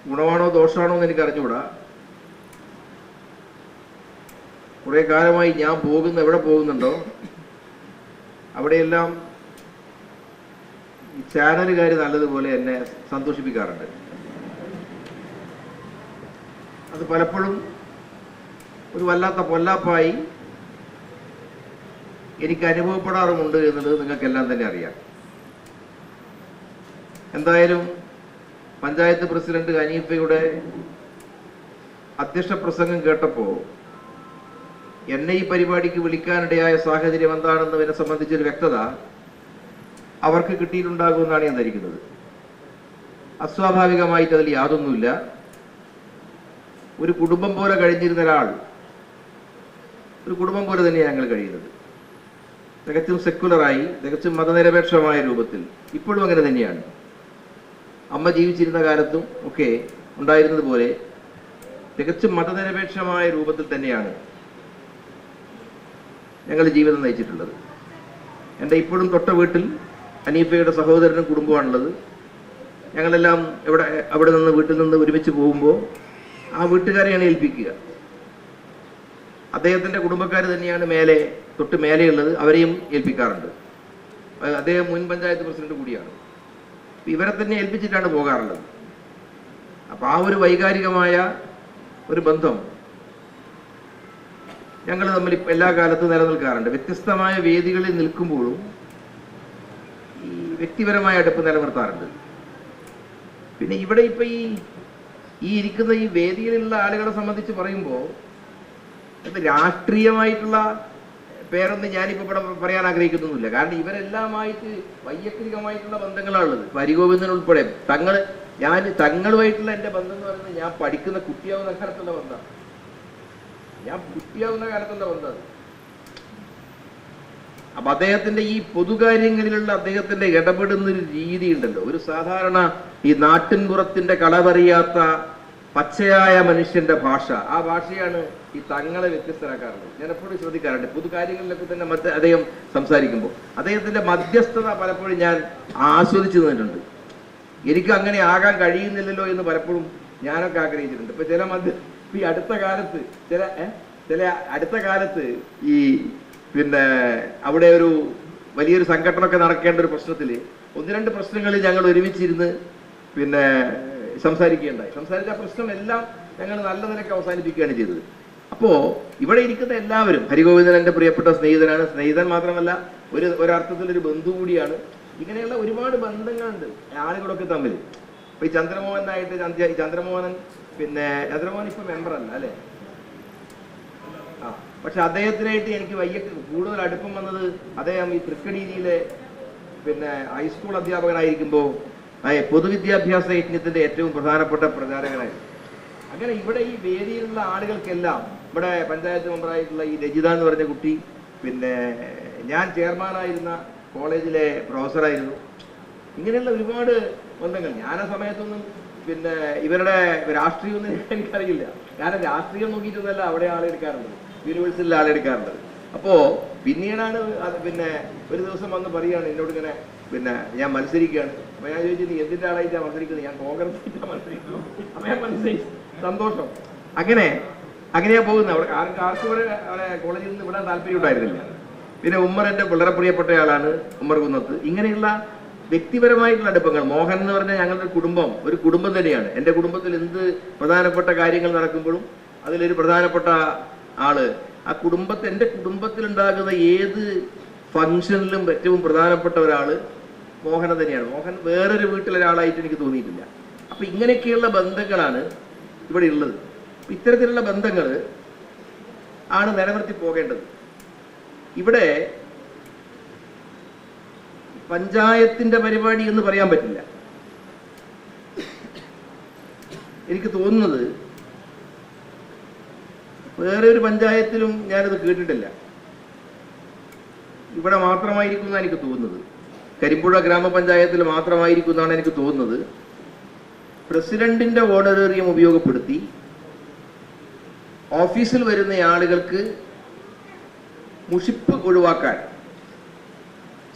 ഗുണമാണോ ദോഷമാണോ എന്ന് എനിക്ക് അറിഞ്ഞുകൂടാ. കുറെ കാലമായി ഞാൻ എവിടെ പോകുന്നുണ്ടോ അവിടെയെല്ലാം ഈ ചാനലുകാർ നല്ലതുപോലെ എന്നെ സന്തോഷിപ്പിക്കാറുണ്ട്. അത് പലപ്പോഴും ഒരു വല്ലാത്ത പൊല്ലാപ്പായി എനിക്ക് അനുഭവപ്പെടാറുമുണ്ട് എന്നുള്ളത് നിങ്ങൾക്കെല്ലാം തന്നെ അറിയാം. എന്തായാലും പഞ്ചായത്ത് പ്രസിഡന്റ് ഹനീഫയുടെ അധ്യക്ഷ പ്രസംഗം കേട്ടപ്പോൾ എന്നെ ഈ പരിപാടിക്ക് വിളിക്കാനിടയായ സാഹചര്യം എന്താണെന്നതിനെ സംബന്ധിച്ചൊരു വ്യക്തത അവർക്ക് കിട്ടിയിട്ടുണ്ടാകുമെന്നാണ് ഞാൻ ധരിക്കുന്നത്. അസ്വാഭാവികമായിട്ട് അതിൽ യാതൊന്നുമില്ല. ഒരു കുടുംബം പോലെ കഴിഞ്ഞിരുന്ന ഒരാൾ, ഒരു കുടുംബം പോലെ തന്നെയാണ് ഞങ്ങൾ കഴിയുന്നത്. തികച്ചും സെക്കുലറായി, തികച്ചും മതനിരപേക്ഷമായ രൂപത്തിൽ. ഇപ്പോഴും അങ്ങനെ തന്നെയാണ്. അമ്മ ജീവിച്ചിരുന്ന കാലത്തും ഒക്കെ ഉണ്ടായിരുന്നത് പോലെ തികച്ചും മതനിരപേക്ഷമായ രൂപത്തിൽ തന്നെയാണ് ഞങ്ങൾ ജീവിതം നയിച്ചിട്ടുള്ളത്. എൻ്റെ ഇപ്പോഴും തൊട്ട വീട്ടിൽ ഹനീഫയുടെ സഹോദരനും കുടുംബമാണുള്ളത്. ഞങ്ങളെല്ലാം അവിടെ നിന്ന് വീട്ടിൽ നിന്ന് ഒരുമിച്ച് പോകുമ്പോൾ ആ വീട്ടുകാരെയാണ് ഏൽപ്പിക്കുക. അദ്ദേഹത്തിൻ്റെ കുടുംബക്കാർ തന്നെയാണ് തൊട്ട് മേലെയുള്ളത്, അവരെയും ഏൽപ്പിക്കാറുണ്ട്. അദ്ദേഹം മുൻ പഞ്ചായത്ത് പ്രസിഡന്റ് കൂടിയാണ്. ഇവരെ തന്നെ ഏൽപ്പിച്ചിട്ടാണ് പോകാറുള്ളത്. അപ്പം ആ ഒരു വൈകാരികമായ ഒരു ബന്ധം ഞങ്ങൾ തമ്മിൽ എല്ലാ കാലത്തും നിലനിൽക്കാറുണ്ട്. വ്യത്യസ്തമായ വേദികളിൽ നിൽക്കുമ്പോഴും ഈ വ്യക്തിപരമായ അടുപ്പ് നിലനിർത്താറുണ്ട്. പിന്നെ ഇവിടെ ഇപ്പം ഈ ഇരിക്കുന്ന ഈ വേദിയിലുള്ള ആളുകളെ സംബന്ധിച്ച് പറയുമ്പോൾ ഇത് രാഷ്ട്രീയമായിട്ടുള്ള പേരൊന്നും ഞാനിപ്പോൾ ഇവിടെ പറയാൻ ആഗ്രഹിക്കുന്നൊന്നുമില്ല. കാരണം ഇവരെല്ലാമായിട്ട് വൈയക്തികമായിട്ടുള്ള ബന്ധങ്ങളാണുള്ളത്. ഹരിഗോവിന്ദൻ ഉൾപ്പെടെ തങ്ങളുമായിട്ടുള്ള എൻ്റെ ബന്ധം എന്ന് പറയുന്നത് ഞാൻ പഠിക്കുന്ന കുട്ടിയാവുന്ന കാലത്തുള്ള ബന്ധമാണ്. ബന്ധം. അപ്പൊ അദ്ദേഹത്തിന്റെ ഈ പൊതുകാര്യങ്ങളിലുള്ള അദ്ദേഹത്തിന്റെ ഇടപെടുന്ന ഒരു രീതി ഉണ്ടല്ലോ, ഒരു സാധാരണ ഈ നാട്ടിൻപുറത്തിന്റെ കളവറിയാത്ത പച്ചയായ മനുഷ്യന്റെ ഭാഷ, ആ ഭാഷയാണ് ഈ തങ്ങളെ വ്യത്യസ്തരാക്കാറുള്ളത്. ഞാൻ എപ്പോഴും ശ്രദ്ധിക്കാറുണ്ട്. പൊതുകാര്യങ്ങളിലൊക്കെ തന്നെ അദ്ദേഹം സംസാരിക്കുമ്പോൾ അദ്ദേഹത്തിന്റെ മധ്യസ്ഥത പലപ്പോഴും ഞാൻ ആസ്വദിച്ചു നിന്നിട്ടുണ്ട്. എനിക്ക് അങ്ങനെ ആകാൻ കഴിയുന്നില്ലല്ലോ എന്ന് പലപ്പോഴും ഞാനൊക്കെ ആഗ്രഹിച്ചിട്ടുണ്ട്. ഇപ്പൊ ഈ അടുത്ത കാലത്ത് ഈ അവിടെ ഒരു വലിയൊരു സംഘടനയൊക്കെ നടക്കേണ്ട ഒരു പ്രശ്നത്തിൽ 1-2 പ്രശ്നങ്ങളിൽ ഞങ്ങൾ ഒരുമിച്ചിരുന്ന് സംസാരിച്ച പ്രശ്നം എല്ലാം ഞങ്ങൾ നല്ല നിലയ്ക്ക് അവസാനിപ്പിക്കുകയാണ് ചെയ്തത്. അപ്പോ ഇവിടെ ഇരിക്കുന്ന എല്ലാവരും, ഹരിഗോവിന്ദൻ എൻ്റെ പ്രിയപ്പെട്ട സ്നേഹിതനാണ്. സ്നേഹിതൻ മാത്രമല്ല, ഒരർത്ഥത്തിൽ ഒരു ബന്ധു കൂടിയാണ്. ഇങ്ങനെയുള്ള ഒരുപാട് ബന്ധങ്ങളുണ്ട് ആളുകളൊക്കെ തമ്മിൽ. ഇപ്പൊ ഈ ചന്ദ്രമോഹനായിട്ട് ചന്ദ്രമോഹൻ ഇപ്പൊ മെമ്പറല്ല അല്ലെ? പക്ഷെ അദ്ദേഹത്തിനായിട്ട് എനിക്ക് കൂടുതൽ അടുപ്പം വന്നത് അദ്ദേഹം ഈ തൃക്കടിയിലെ ഹൈസ്കൂൾ അധ്യാപകനായിരിക്കുമ്പോൾ പൊതുവിദ്യാഭ്യാസ യജ്ഞത്തിന്റെ ഏറ്റവും പ്രധാനപ്പെട്ട പ്രചാരകനായിരുന്നു. അങ്ങനെ ഇവിടെ ഈ വേദിയിലുള്ള ആളുകൾക്കെല്ലാം, ഇവിടെ പഞ്ചായത്ത് മെമ്പറായിട്ടുള്ള ഈ രജിത എന്ന് പറഞ്ഞ കുട്ടി, ഞാൻ ചെയർമാനായിരുന്ന കോളേജിലെ പ്രൊഫസറായിരുന്നു. ഇങ്ങനെയുള്ള ഒരുപാട് ബന്ധങ്ങൾ. ഞാൻ ആ സമയത്തൊന്നും ഇവരുടെ രാഷ്ട്രീയമൊന്നും എനിക്കറിയില്ല. കാരണം രാഷ്ട്രീയം നോക്കിയിട്ടൊന്നല്ല അവിടെ ആളെടുക്കാറുള്ളത്, യൂണിവേഴ്സിറ്റിയിൽ ആളെടുക്കാറുള്ളത്. അപ്പോ പിന്നീടാണ് ഒരു ദിവസം വന്ന് പറയുകയാണ് എന്നോട് ഇങ്ങനെ ഞാൻ മത്സരിക്കുകയാണ്. അപ്പൊ ഞാൻ ചോദിച്ചു, നീ എന്തിന്റെ ആളായിട്ടാണ് മത്സരിക്കുന്നത്? ഞാൻ കോൺഗ്രസ് മത്സരിക്കുന്നു. അപ്പൊ ഞാൻ മനസ്സിലായി, സന്തോഷം. അങ്ങനെയാ പോകുന്നത്. ആർക്കും ഇവിടെ കോളേജിൽ നിന്ന് വിടാൻ താല്പര്യം ഉണ്ടായിരുന്നില്ല. പിന്നെ ഉമ്മർ എൻ്റെ വളരെ പ്രിയപ്പെട്ടയാളാണ്, ഉമ്മർ കുന്നത്ത്. ഇങ്ങനെയുള്ള വ്യക്തിപരമായിട്ടുള്ള അടുപ്പങ്ങൾ. മോഹൻ എന്ന് പറഞ്ഞാൽ ഞങ്ങളുടെ ഒരു കുടുംബം തന്നെയാണ്. എൻ്റെ കുടുംബത്തിൽ എന്ത് പ്രധാനപ്പെട്ട കാര്യങ്ങൾ നടക്കുമ്പോഴും അതിലൊരു പ്രധാനപ്പെട്ട ആള് എൻ്റെ കുടുംബത്തിൽ ഉണ്ടാകുന്ന ഏത് ഫംഗ്ഷനിലും ഏറ്റവും പ്രധാനപ്പെട്ട ഒരാള് മോഹന തന്നെയാണ്. മോഹൻ വേറൊരു വീട്ടിലൊരാളായിട്ട് എനിക്ക് തോന്നിയിട്ടില്ല. അപ്പൊ ഇങ്ങനെയൊക്കെയുള്ള ബന്ധങ്ങളാണ് ഇവിടെ ഉള്ളത്. ഇത്തരത്തിലുള്ള ബന്ധങ്ങൾ ആണ് നിലനിർത്തി പോകേണ്ടത്. ഇവിടെ പഞ്ചായത്തിന്റെ പരിപാടി എന്ന് പറയാൻ പറ്റില്ല. എനിക്ക് തോന്നുന്നത് വേറെ ഒരു പഞ്ചായത്തിലും ഞാനത് കേട്ടിട്ടില്ല. ഇവിടെ മാത്രമായിരിക്കും എന്നാണ് എനിക്ക് തോന്നുന്നത്. കരിമ്പുഴ ഗ്രാമപഞ്ചായത്തിൽ മാത്രമായിരിക്കും എന്നാണ് എനിക്ക് തോന്നുന്നത്. പ്രസിഡന്റിന്റെ ഓഡിറ്റോറിയം ഉപയോഗപ്പെടുത്തി ഓഫീസിൽ വരുന്ന ആളുകൾക്ക് മുഷിപ്പ് ഒഴിവാക്കാൻ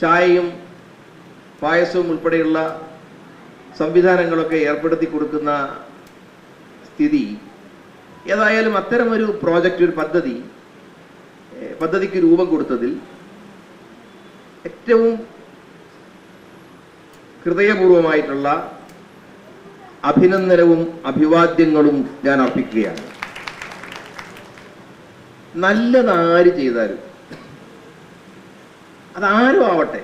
ചായയും പായസവും ഉൾപ്പെടെയുള്ള സംവിധാനങ്ങളൊക്കെ ഏർപ്പെടുത്തി കൊടുക്കുന്ന സ്ഥിതി. ഏതായാലും അത്തരം ഒരു പ്രോജക്റ്റ്, ഒരു പദ്ധതിക്ക് രൂപം കൊടുത്തതിൽ ഏറ്റവും ഹൃദയപൂർവമായിട്ടുള്ള അഭിനന്ദനവും അഭിവാദ്യങ്ങളും ഞാൻ അർപ്പിക്കുകയാണ്. നല്ലതാര് ചെയ്താലും, അതാരും ആവട്ടെ,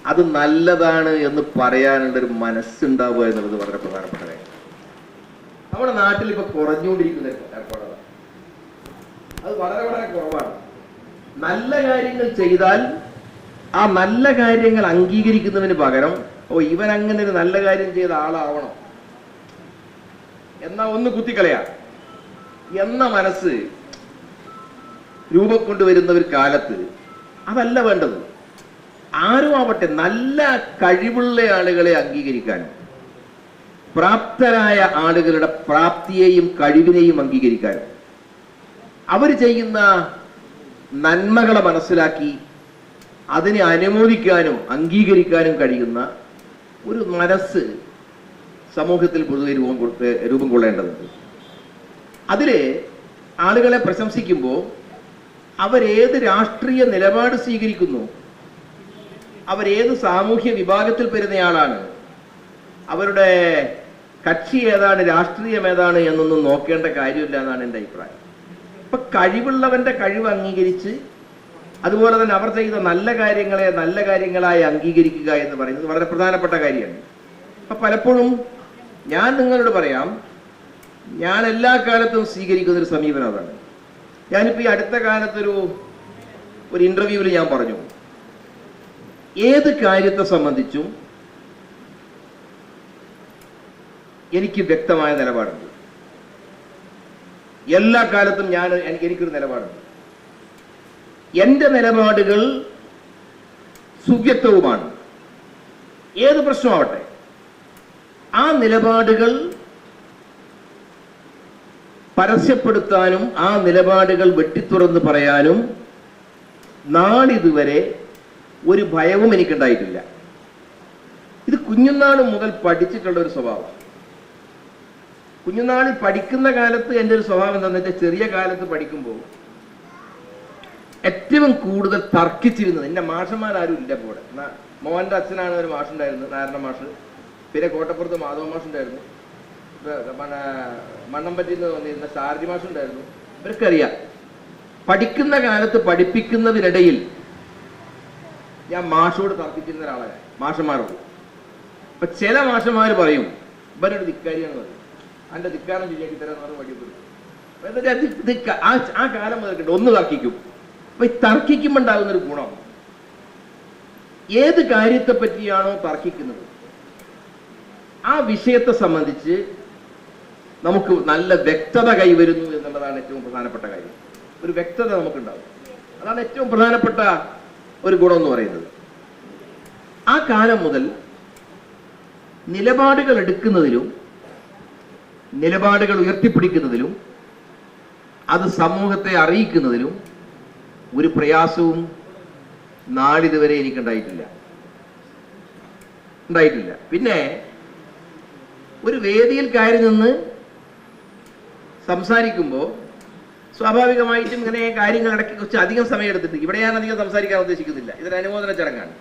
അത് നല്ലതാണ് എന്ന് പറയാനുള്ളൊരു മനസ്സുണ്ടാവുക എന്നുള്ളത് വളരെ പ്രധാനപ്പെട്ട കാര്യം. നമ്മുടെ നാട്ടിൽ ഇപ്പൊ കുറഞ്ഞുകൊണ്ടിരിക്കുന്ന ഏർപ്പാടാണ്. അത് വളരെ വളരെ കുറവാണ്. നല്ല കാര്യങ്ങൾ ചെയ്താൽ ആ നല്ല കാര്യങ്ങൾ അംഗീകരിക്കുന്നതിന് പകരം ഇവൻ അങ്ങനെ ഒരു നല്ല കാര്യം ചെയ്ത ആളാവണം എന്നാ ഒന്ന് കുത്തിക്കളയാ എന്ന മനസ്സ് രൂപം കൊണ്ടുവരുന്ന ഒരു കാലത്ത് അതല്ല വേണ്ടത്. ആരും ആവട്ടെ, നല്ല കഴിവുള്ള ആളുകളെ അംഗീകരിക്കാനും പ്രാപ്തരായ ആളുകളുടെ പ്രാപ്തിയെയും കഴിവിനെയും അംഗീകരിക്കാനും അവർ ചെയ്യുന്ന നന്മകളെ മനസ്സിലാക്കി അതിനെ അനുമോദിക്കാനും അംഗീകരിക്കാനും കഴിയുന്ന ഒരു മനസ്സ് സമൂഹത്തിൽ പൊതുവെ രൂപം കൊള്ളേണ്ടതുണ്ട്. അതില് ആളുകളെ പ്രശംസിക്കുമ്പോൾ അവരേത് രാഷ്ട്രീയ നിലപാട് സ്വീകരിക്കുന്നു, അവരേത് സാമൂഹ്യ വിഭാഗത്തിൽ പെരുന്നയാളാണ്, അവരുടെ കക്ഷി ഏതാണ്, രാഷ്ട്രീയം ഏതാണ് എന്നൊന്നും നോക്കേണ്ട കാര്യമില്ല എന്നാണ് എൻ്റെ അഭിപ്രായം. ഇപ്പൊ കഴിവുള്ളവന്റെ കഴിവ് അംഗീകരിച്ച് അതുപോലെ തന്നെ അവർ ചെയ്ത നല്ല കാര്യങ്ങളെ നല്ല കാര്യങ്ങളായി അംഗീകരിക്കുക എന്ന് പറയുന്നത് വളരെ പ്രധാനപ്പെട്ട കാര്യമാണ്. അപ്പൊ പലപ്പോഴും ഞാൻ നിങ്ങളോട് പറയാം, ഞാൻ എല്ലാ കാലത്തും സ്വീകരിക്കുന്ന ഒരു സമീപനം അതാണ്. ഞാനിപ്പോ ഈ അടുത്ത കാലത്തൊരു ഇന്റർവ്യൂവിൽ ഞാൻ പറഞ്ഞു, ഏത് കാര്യത്തെ സംബന്ധിച്ചും എനിക്ക് വ്യക്തമായ നിലപാടുണ്ട്. എല്ലാ കാലത്തും എനിക്കൊരു നിലപാടുണ്ട്. എന്റെ നിലപാടുകൾ സുവ്യക്തവുമാണ്. ഏത് പ്രശ്നമാവട്ടെ, ആ നിലപാടുകൾ പരസ്യപ്പെടുത്താനും ആ നിലപാടുകൾ വെട്ടിത്തുറന്ന് പറയാനും നാളിതുവരെ ഒരു ഭയവും എനിക്കുണ്ടായിട്ടില്ല. ഇത് കുഞ്ഞുനാൾ മുതൽ പഠിച്ചിട്ടുള്ള ഒരു സ്വഭാവം. കുഞ്ഞുനാളിൽ പഠിക്കുന്ന കാലത്ത് എൻ്റെ ഒരു സ്വഭാവം എന്താണെന്ന് വെച്ചാൽ, ചെറിയ കാലത്ത് പഠിക്കുമ്പോൾ ഏറ്റവും കൂടുതൽ തർക്കിച്ചിരുന്നത്, എൻ്റെ മാഷന്മാരാരും ഇല്ല പോലെ. മോഹൻ്റെ അച്ഛനാണ് ഒരു മാഷുണ്ടായിരുന്നത്, നാരായണ മാഷ്. പിന്നെ കോട്ടപ്പുറത്ത് മാധവ മാഷുണ്ടായിരുന്നു, മണ്ണമ്പറ്റിയിൽ നിന്ന് വന്നിരുന്ന ഷാർജി മാഷുണ്ടായിരുന്നു. ഇവർക്കറിയാം, പഠിക്കുന്ന കാലത്ത് പഠിപ്പിക്കുന്നതിനിടയിൽ ഞാൻ മാഷോട് തർക്കിച്ചിരുന്ന ഒരാളാണ്, മാഷന്മാരോട്. അപ്പൊ ചില മാഷന്മാർ പറയും, ഇവരൊരു ധിക്കാരിയാണ് പറയും, അതിന്റെ ധിക്കാരം ശരിയാക്കി തരാന്ന് പറഞ്ഞ് പഠിപ്പിക്കും. ആ കാലം മുതൽ ഒന്ന് തർക്കിക്കും. അപ്പൊ ഈ തർക്കിക്കുമ്പോൾ ഉണ്ടാകുന്നൊരു ഗുണം, ഏത് കാര്യത്തെ പറ്റിയാണോ തർക്കിക്കുന്നത് ആ വിഷയത്തെ സംബന്ധിച്ച് നമുക്ക് നല്ല വ്യക്തത കൈവരുന്നു എന്നുള്ളതാണ് ഏറ്റവും പ്രധാനപ്പെട്ട കാര്യം. ഒരു വ്യക്തത നമുക്കുണ്ടാവും. അതാണ് ഏറ്റവും പ്രധാനപ്പെട്ട ഒരു ഗുണം എന്ന് പറയുന്നത്. ആ കാലം മുതൽ നിലപാടുകൾ എടുക്കുന്നതിലും നിലപാടുകൾ ഉയർത്തിപ്പിടിക്കുന്നതിലും അത് സമൂഹത്തെ അറിയിക്കുന്നതിലും ഒരു പ്രയാസവും നാളിതുവരെ എനിക്കുണ്ടായിട്ടില്ല. പിന്നെ ഒരു വേദിയിൽ കയറി നിന്ന് സംസാരിക്കുമ്പോൾ സ്വാഭാവികമായിട്ടും ഇങ്ങനെ കാര്യങ്ങൾ ഇടയ്ക്ക് കുറച്ച് അധികം സമയം എടുത്തിട്ട്, ഇവിടെ ഞാൻ അധികം സംസാരിക്കാൻ ഉദ്ദേശിക്കുന്നില്ല, ഇതൊരു അനുമോദന ചടങ്ങാണ്.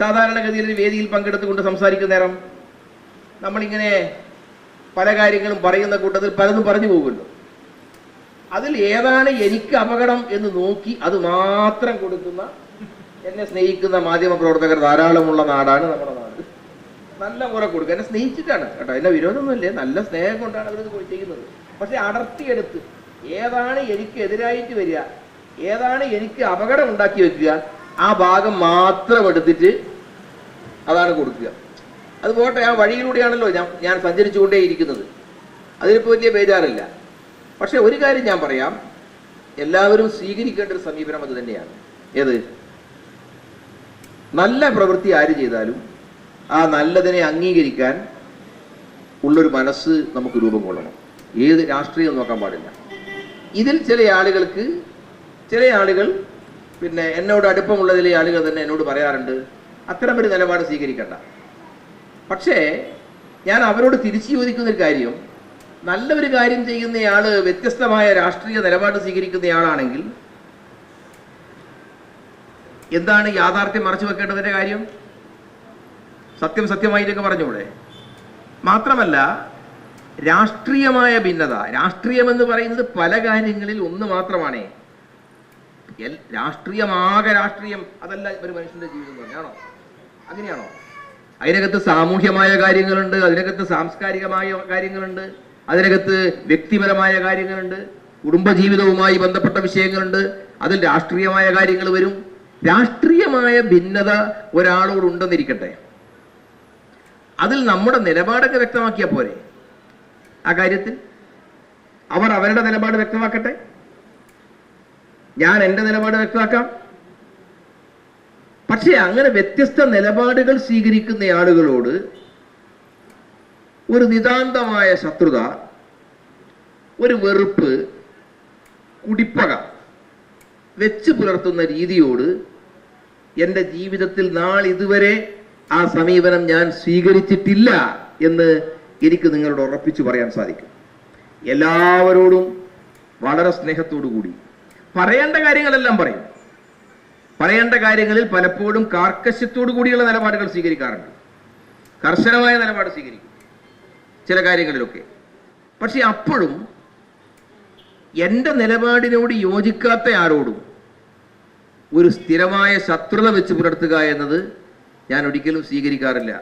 സാധാരണഗതിയിൽ ഒരു വേദിയിൽ പങ്കെടുത്തുകൊണ്ട് സംസാരിക്കുന്ന നേരം നമ്മളിങ്ങനെ പല കാര്യങ്ങളും പറയുന്ന കൂട്ടത്തിൽ പലതും പറഞ്ഞു പോകുമല്ലോ. അതിൽ ഏതാണ് എനിക്ക് അപകടം എന്ന് നോക്കി അത് മാത്രം കൊടുക്കുന്ന, എന്നെ സ്നേഹിക്കുന്ന മാധ്യമ പ്രവർത്തകർ ധാരാളമുള്ള നാടാണ് നമ്മുടെ നാട്. നല്ല മുറ കൊടുക്കുക, എന്നെ സ്നേഹിച്ചിട്ടാണ് കേട്ടോ, എന്നെ വിരോധമൊന്നുമില്ലേ, നല്ല സ്നേഹം കൊണ്ടാണ് അവരിത് ചെയ്യുന്നത്. പക്ഷെ അടർത്തിയെടുത്ത് ഏതാണ് എനിക്ക് എതിരായിട്ട് വരിക, ഏതാണ് എനിക്ക് അപകടം ഉണ്ടാക്കി വെക്കുക, ആ ഭാഗം മാത്രം എടുത്തിട്ട് അതാണ് കൊടുക്കുക. അത് പോട്ടെ, ആ വഴിയിലൂടെയാണല്ലോ ഞാൻ സഞ്ചരിച്ചുകൊണ്ടേയിരിക്കുന്നത്, അതിനിപ്പോൾ വലിയ ബേജാറില്ല. പക്ഷെ ഒരു കാര്യം ഞാൻ പറയാം, എല്ലാവരും സ്വീകരിക്കേണ്ട ഒരു സമീപനം അത് തന്നെയാണ്. ഏത് നല്ല പ്രവൃത്തി ആര് ചെയ്താലും ആ നല്ലതിനെ അംഗീകരിക്കാൻ ഉള്ളൊരു മനസ്സ് നമുക്ക് രൂപം കൊള്ളണം. ഏത് രാഷ്ട്രീയം നോക്കാൻ പാടില്ല. ഇതിൽ ചില ആളുകൾ പിന്നെ എന്നോട് അടുപ്പമുള്ള ചില ആളുകൾ തന്നെ എന്നോട് പറയാറുണ്ട്, അത്തരമൊരു നിലപാട് സ്വീകരിക്കണ്ട. പക്ഷേ ഞാൻ അവരോട് തിരിച്ചു ചോദിക്കുന്നൊരു കാര്യം, നല്ലൊരു കാര്യം ചെയ്യുന്നയാള് വ്യത്യസ്തമായ രാഷ്ട്രീയ നിലപാട് സ്വീകരിക്കുന്നയാളാണെങ്കിൽ എന്താണ് യാഥാർത്ഥ്യം മറച്ചു വെക്കേണ്ടതിന്റെ കാര്യം? സത്യം സത്യമായിട്ടൊക്കെ പറഞ്ഞൂടെ? മാത്രമല്ല, രാഷ്ട്രീയമായ ഭിന്നത, രാഷ്ട്രീയം എന്ന് പറയുന്നത് പല കാര്യങ്ങളിൽ ഒന്ന് മാത്രമാണ്. രാഷ്ട്രീയമാകെ രാഷ്ട്രീയം അതല്ല ഒരു മനുഷ്യന്റെ ജീവിതം പറഞ്ഞാണോ? അങ്ങനെയാണോ? അതിനകത്ത് സാമൂഹ്യമായ കാര്യങ്ങളുണ്ട്, അതിനകത്ത് സാംസ്കാരികമായ കാര്യങ്ങളുണ്ട്, അതിനകത്ത് വ്യക്തിപരമായ കാര്യങ്ങളുണ്ട്, കുടുംബജീവിതവുമായി ബന്ധപ്പെട്ട വിഷയങ്ങളുണ്ട്, അതിൽ രാഷ്ട്രീയമായ കാര്യങ്ങൾ വരും. രാഷ്ട്രീയമായ ഭിന്നത ഒരാളോടുണ്ടെന്നിരിക്കട്ടെ, അതിൽ നമ്മുടെ നിലപാടൊക്കെ വ്യക്തമാക്കിയാൽ പോരെ? ആ കാര്യത്തിൽ അവർ അവരുടെ നിലപാട് വ്യക്തമാക്കട്ടെ, ഞാൻ എൻ്റെ നിലപാട് വ്യക്തമാക്കാം. പക്ഷെ അങ്ങനെ വ്യത്യസ്ത നിലപാടുകൾ സ്വീകരിക്കുന്ന ആളുകളോട് ഒരു നിതാന്തമായ ശത്രുത, ഒരു വെറുപ്പ്, കുടിപ്പക വെച്ച് പുലർത്തുന്ന രീതിയോട് എൻ്റെ ജീവിതത്തിൽ നാളിതുവരെ ആ സമീപനം ഞാൻ സ്വീകരിച്ചിട്ടില്ല എന്ന് എനിക്ക് നിങ്ങളോട് ഉറപ്പിച്ചു പറയാൻ സാധിക്കും. എല്ലാവരോടും വളരെ സ്നേഹത്തോടു കൂടി പറയേണ്ട കാര്യങ്ങളെല്ലാം പറയും. പറയേണ്ട കാര്യങ്ങളിൽ പലപ്പോഴും കാർക്കശ്യത്തോടു കൂടിയുള്ള നിലപാടുകൾ സ്വീകരിക്കാറുണ്ട്, കർശനമായ നിലപാട് സ്വീകരിക്കും ചില കാര്യങ്ങളിലൊക്കെ. പക്ഷെ അപ്പോഴും എൻ്റെ നിലപാടിനോട് യോജിക്കാത്ത ആരോടും ഒരു സ്ഥിരമായ ശത്രുത വെച്ച് പുലർത്തുക എന്നത് ഞാൻ ഒരിക്കലും സ്വീകരിക്കാറില്ല.